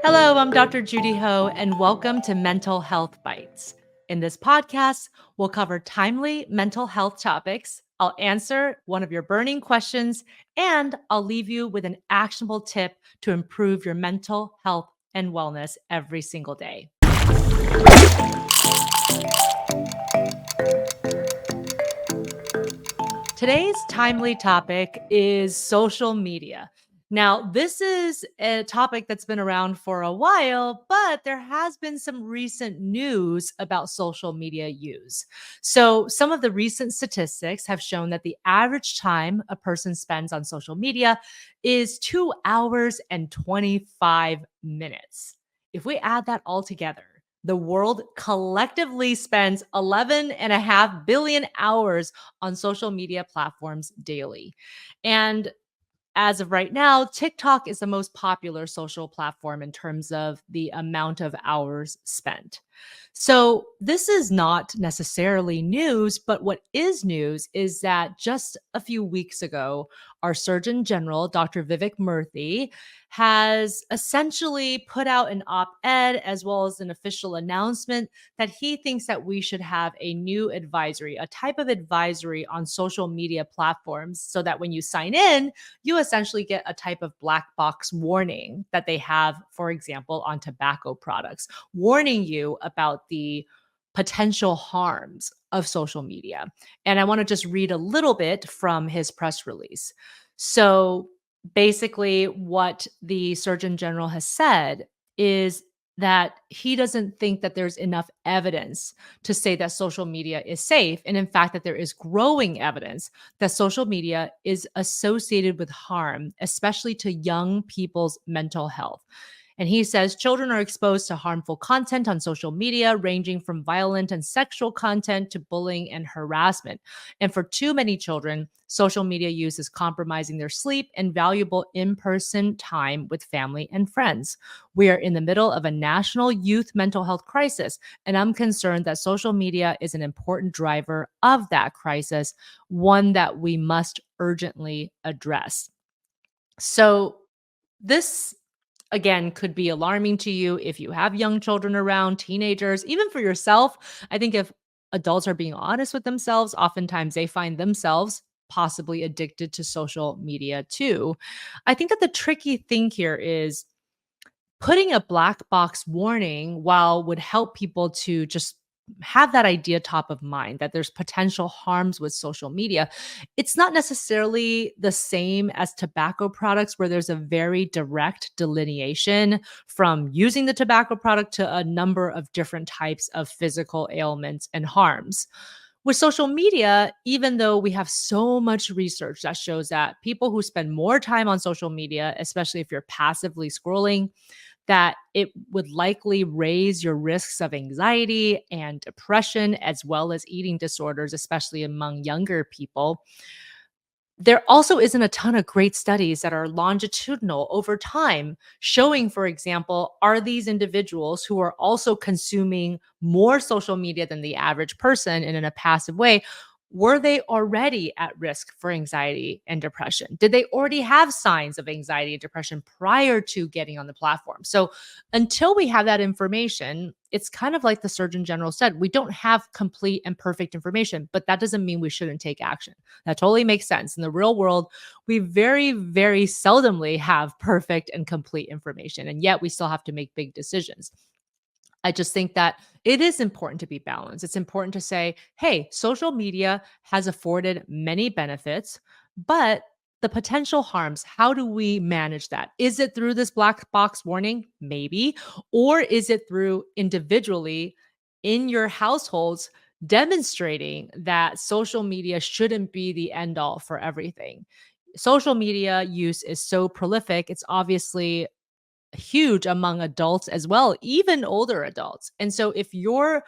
Hello, I'm Dr. Judy Ho, and welcome to Mental Health Bites. In this podcast, we'll cover timely mental health topics. I'll answer one of your burning questions, and I'll leave you with an actionable tip to improve your mental health and wellness every single day. Today's timely topic is social media. Now, this is a topic that's been around for a while, but there has been some recent news about social media use. So, some of the recent statistics have shown that the average time a person spends on social media is 2 hours and 25 minutes. If we add that all together, the world collectively spends 11.5 billion hours on social media platforms daily. And as of right now, TikTok is the most popular social platform in terms of the amount of hours spent. So, this is not necessarily news, but what is news is that just a few weeks ago, our Surgeon General, Dr. Vivek Murthy, has essentially put out an op ed as well as an official announcement that he thinks that we should have a new advisory, a type of advisory on social media platforms, so that when you sign in, you essentially get a type of black box warning that they have, for example, on tobacco products, warning you about the potential harms of social media. And I want to just read a little bit from his press release. So basically, what the Surgeon General has said is that he doesn't think that there's enough evidence to say that social media is safe. And in fact, that there is growing evidence that social media is associated with harm, especially to young people's mental health. And he says children are exposed to harmful content on social media, ranging from violent and sexual content to bullying and harassment. And for too many children, social media use is compromising their sleep and valuable in person time with family and friends. We are in the middle of a national youth mental health crisis, and I'm concerned that social media is an important driver of that crisis, one that we must urgently address. So, this again could be alarming to you if you have young children around, teenagers, even for yourself. I think if adults are being honest with themselves, oftentimes they find themselves possibly addicted to social media too. I think that the tricky thing here is putting a black box warning while would help people to just have that idea top of mind that there's potential harms with social media. It's not necessarily the same as tobacco products where there's a very direct delineation from using the tobacco product to a number of different types of physical ailments and harms. With social media, even though we have so much research that shows that people who spend more time on social media, especially if you're passively scrolling, that it would likely raise your risks of anxiety and depression, as well as eating disorders, especially among younger people. There also isn't a ton of great studies that are longitudinal over time showing, for example, are these individuals who are also consuming more social media than the average person and in a passive way, were they already at risk for anxiety and depression? Did they already have signs of anxiety and depression prior to getting on the platform? So, until we have that information, it's kind of like the Surgeon General said, we don't have complete and perfect information, but that doesn't mean we shouldn't take action. That totally makes sense. In the real world, we very, very seldomly have perfect and complete information, and yet we still have to make big decisions. I just think that it is important to be balanced. It's important to say, hey, social media has afforded many benefits, but the potential harms, how do we manage that? Is it through this black box warning? Maybe. Or is it through individually in your households demonstrating that social media shouldn't be the end all for everything? Social media use is so prolific. It's obviously huge among adults as well, even older adults. And so if you're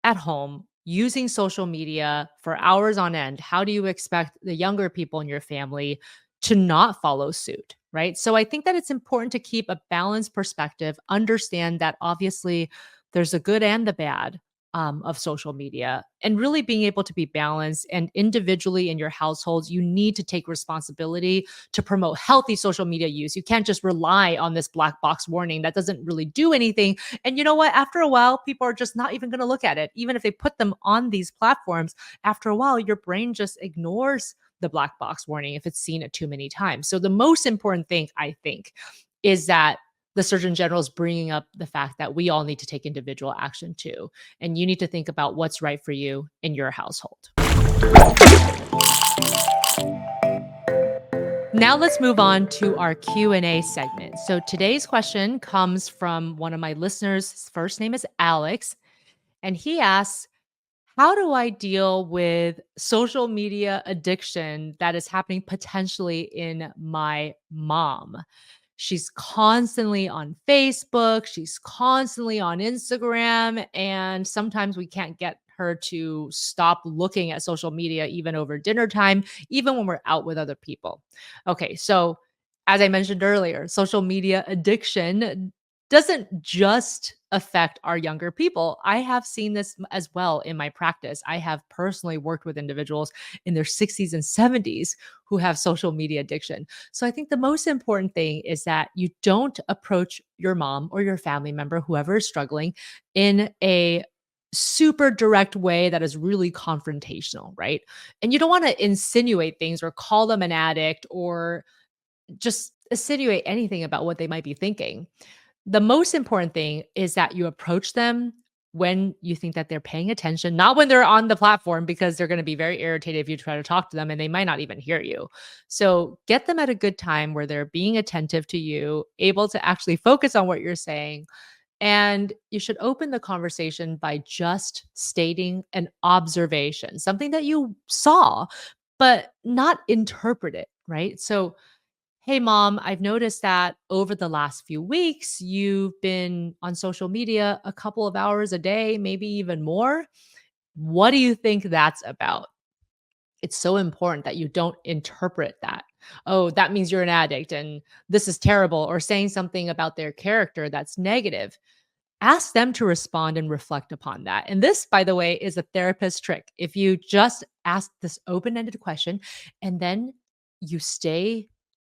at home using social media for hours on end, how do you expect the younger people in your family to not follow suit? Right. So I think that it's important to keep a balanced perspective, understand that obviously there's the good and the bad of social media and really being able to be balanced. And individually in your households, you need to take responsibility to promote healthy social media use. You can't just rely on this black box warning that doesn't really do anything. And you know what? After a while, people are just not even going to look at it. Even if they put them on these platforms, after a while, your brain just ignores the black box warning if it's seen it too many times. So the most important thing, I think, is that the Surgeon General is bringing up the fact that we all need to take individual action too. And you need to think about what's right for you in your household. Now let's move on to our Q&A segment. So today's question comes from one of my listeners. His first name is Alex, and he asks, how do I deal with social media addiction that is happening potentially in my mom? She's constantly on Facebook, she's constantly on Instagram, and sometimes we can't get her to stop looking at social media even over dinner time, even when we're out with other people. Okay, so as I mentioned earlier, social media addiction doesn't just affect our younger people. I have seen this as well in my practice. I have personally worked with individuals in their 60s and 70s who have social media addiction. So I think the most important thing is that you don't approach your mom or your family member, whoever is struggling, in a super direct way that is really confrontational, right? And you don't want to insinuate things or call them an addict or just insinuate anything about what they might be thinking. The most important thing is that you approach them when you think that they're paying attention, not when they're on the platform, because they're going to be very irritated if you try to talk to them and they might not even hear you. So get them at a good time where they're being attentive to you, able to actually focus on what you're saying. And you should open the conversation by just stating an observation, something that you saw, but not interpret it, right? So, hey, mom, I've noticed that over the last few weeks, you've been on social media a couple of hours a day, maybe even more. What do you think that's about? It's so important that you don't interpret that. Oh, that means you're an addict and this is terrible, or saying something about their character that's negative. Ask them to respond and reflect upon that. And this, by the way, is a therapist trick. If you just ask this open ended question and then you stay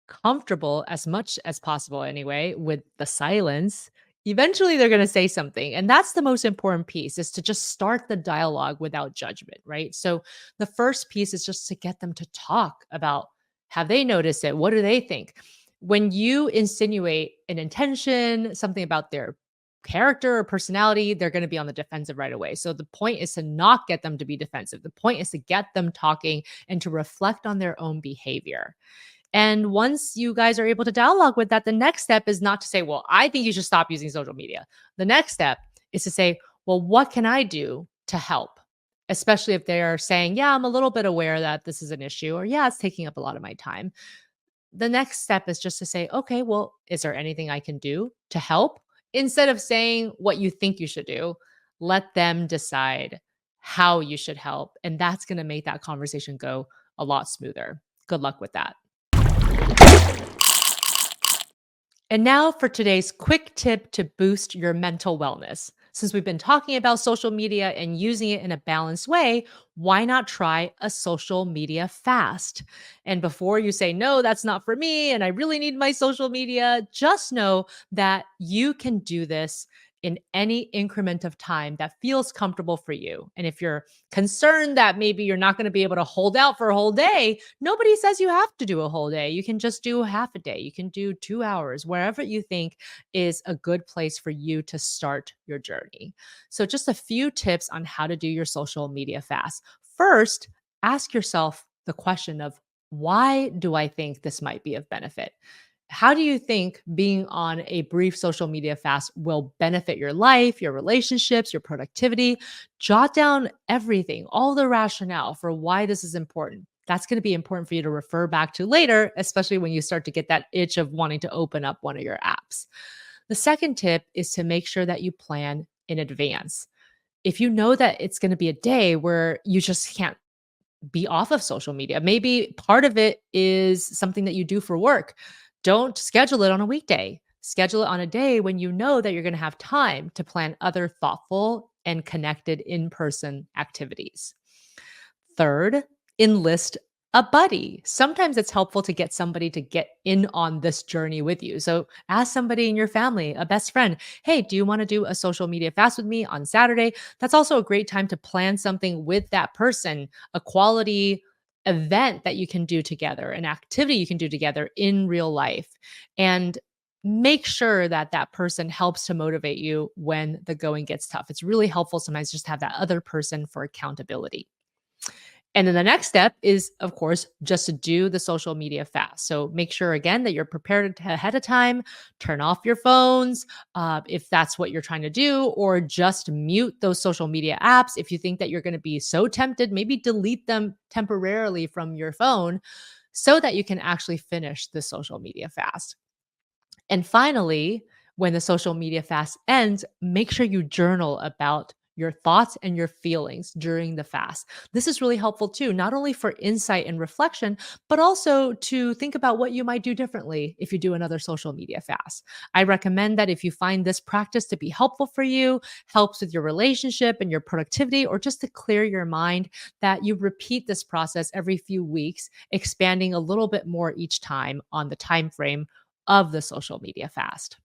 comfortable as much as possible anyway with the silence, eventually they're going to say something. And that's the most important piece, is to just start the dialogue without judgment, right? So the first piece is just to get them to talk about, have they noticed it? What do they think? When you insinuate an intention, something about their character or personality, they're going to be on the defensive right away. So the point is to not get them to be defensive. The point is to get them talking and to reflect on their own behavior. And once you guys are able to dialogue with that, the next step is not to say, well, I think you should stop using social media. The next step is to say, well, what can I do to help? Especially if they're saying, yeah, I'm a little bit aware that this is an issue, or yeah, it's taking up a lot of my time. The next step is just to say, okay, well, is there anything I can do to help? Instead of saying what you think you should do, let them decide how you should help. And that's going to make that conversation go a lot smoother. Good luck with that. And now for today's quick tip to boost your mental wellness. Since we've been talking about social media and using it in a balanced way, why not try a social media fast? And before you say, no, that's not for me, and I really need my social media, just know that you can do this in any increment of time that feels comfortable for you. And if you're concerned that maybe you're not going to be able to hold out for a whole day, nobody says you have to do a whole day. You can just do half a day. You can do 2 hours, wherever you think is a good place for you to start your journey. So, just a few tips on how to do your social media fast. First, ask yourself the question of, why do I think this might be of benefit? How do you think being on a brief social media fast will benefit your life, your relationships, your productivity? Jot down everything, all the rationale for why this is important. That's going to be important for you to refer back to later, especially when you start to get that itch of wanting to open up one of your apps. The second tip is to make sure that you plan in advance. If you know that it's going to be a day where you just can't be off of social media. Maybe part of it is something that you do for work. Don't schedule it on a weekday. Schedule it on a day when you know that you're going to have time to plan other thoughtful and connected in-person activities. Third, enlist a buddy. Sometimes it's helpful to get somebody to get in on this journey with you. So ask somebody in your family, a best friend, hey, do you want to do a social media fast with me on Saturday? That's also a great time to plan something with that person, a quality event that you can do together, an activity you can do together in real life. And make sure that that person helps to motivate you when the going gets tough. It's really helpful sometimes just to have that other person for accountability. And then the next step is, of course, just to do the social media fast. So make sure again that you're prepared ahead of time. Turn off your phones if that's what you're trying to do, or just mute those social media apps. If you think that you're going to be so tempted, maybe delete them temporarily from your phone so that you can actually finish the social media fast. And finally, when the social media fast ends, make sure you journal about your thoughts and your feelings during the fast. This is really helpful too, not only for insight and reflection, but also to think about what you might do differently if you do another social media fast. I recommend that if you find this practice to be helpful for you, helps with your relationship and your productivity, or just to clear your mind, that you repeat this process every few weeks, expanding a little bit more each time on the time frame of the social media fast.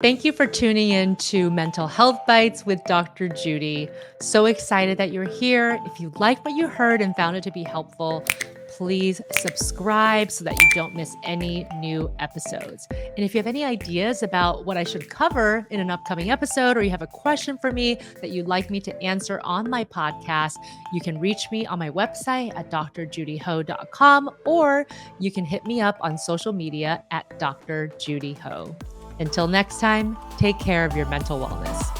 Thank you for tuning in to Mental Health Bites with Dr. Judy. So excited that you're here. If you liked what you heard and found it to be helpful, please subscribe so that you don't miss any new episodes. And if you have any ideas about what I should cover in an upcoming episode, or you have a question for me that you'd like me to answer on my podcast, you can reach me on my website at drjudyho.com, or you can hit me up on social media at Dr. Judy Ho. Until next time, take care of your mental wellness.